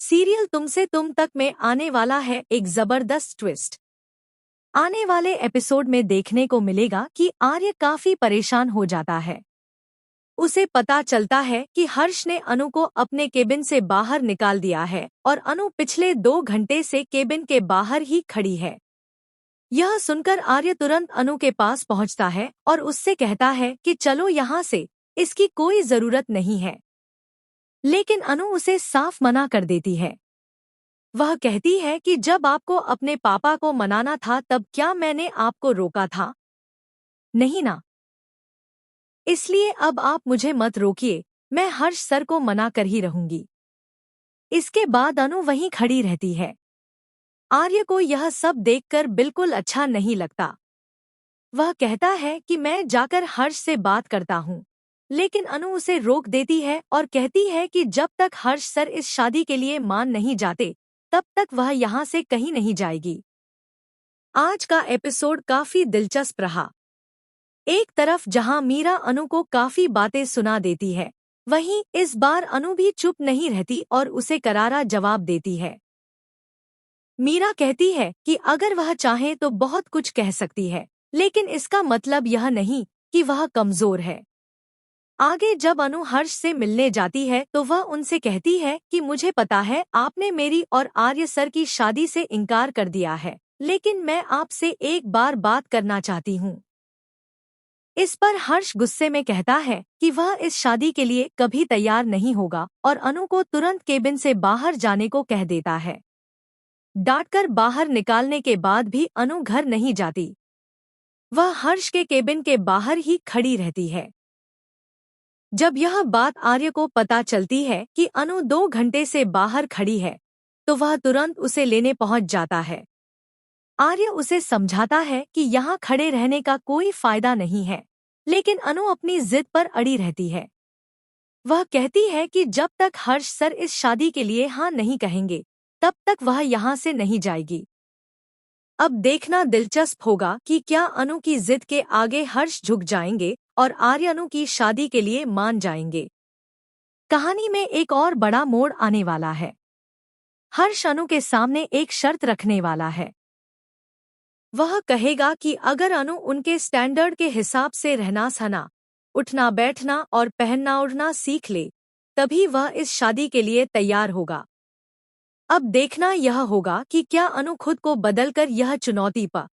Serial तुमसे तुम तक में आने वाला है एक जबरदस्त ट्विस्ट। आने वाले एपिसोड में देखने को मिलेगा कि आर्य काफी परेशान हो जाता है। उसे पता चलता है कि हर्ष ने अनु को अपने केबिन से बाहर निकाल दिया है और अनु पिछले 2 घंटे से केबिन के बाहर ही खड़ी है। यह सुनकर आर्य तुरंत अनु के पास पहुंचता है और उससे कहता है कि चलो यहाँ से, इसकी कोई जरूरत नहीं है। लेकिन अनु उसे साफ मना कर देती है। वह कहती है कि जब आपको अपने पापा को मनाना था तब क्या मैंने आपको रोका था? नहीं ना। इसलिए अब आप मुझे मत रोकिए, मैं हर्ष सर को मना कर ही रहूंगी। इसके बाद अनु वहीं खड़ी रहती है। आर्य को यह सब देखकर बिल्कुल अच्छा नहीं लगता। वह कहता है कि मैं जाकर हर्ष से बात करता हूँ, लेकिन अनु उसे रोक देती है और कहती है कि जब तक हर्ष सर इस शादी के लिए मान नहीं जाते तब तक वह यहाँ से कहीं नहीं जाएगी। आज का एपिसोड काफी दिलचस्प रहा। एक तरफ जहां मीरा अनु को काफी बातें सुना देती है, वहीं इस बार अनु भी चुप नहीं रहती और उसे करारा जवाब देती है। मीरा कहती है कि अगर वह चाहे तो बहुत कुछ कह सकती है, लेकिन इसका मतलब यह नहीं कि वह कमजोर है। आगे जब अनु हर्ष से मिलने जाती है तो वह उनसे कहती है कि मुझे पता है आपने मेरी और आर्य सर की शादी से इनकार कर दिया है, लेकिन मैं आपसे एक बार बात करना चाहती हूँ। इस पर हर्ष गुस्से में कहता है कि वह इस शादी के लिए कभी तैयार नहीं होगा और अनु को तुरंत केबिन से बाहर जाने को कह देता है। डांटकर बाहर निकालने के बाद भी अनु घर नहीं जाती। वह हर्ष के केबिन के बाहर ही खड़ी रहती है। जब यह बात आर्य को पता चलती है कि अनु 2 घंटे से बाहर खड़ी है, तो वह तुरंत उसे लेने पहुंच जाता है। आर्य उसे समझाता है कि यहाँ खड़े रहने का कोई फायदा नहीं है, लेकिन अनु अपनी जिद पर अड़ी रहती है। वह कहती है कि जब तक हर्ष सर इस शादी के लिए हाँ नहीं कहेंगे, तब तक वह यहाँ से नहीं जाएगी। अब देखना दिलचस्प होगा कि क्या अनु की जिद के आगे हर्ष झुक जाएंगे और आर्य अनु की शादी के लिए मान जाएंगे। कहानी में एक और बड़ा मोड़ आने वाला है। हर्ष अनु के सामने एक शर्त रखने वाला है। वह कहेगा कि अगर अनु उनके स्टैंडर्ड के हिसाब से रहना सहना, उठना बैठना और पहनना ओढ़ना सीख ले, तभी वह इस शादी के लिए तैयार होगा। अब देखना यह होगा कि क्या अनु खुद को बदलकर यह चुनौती पा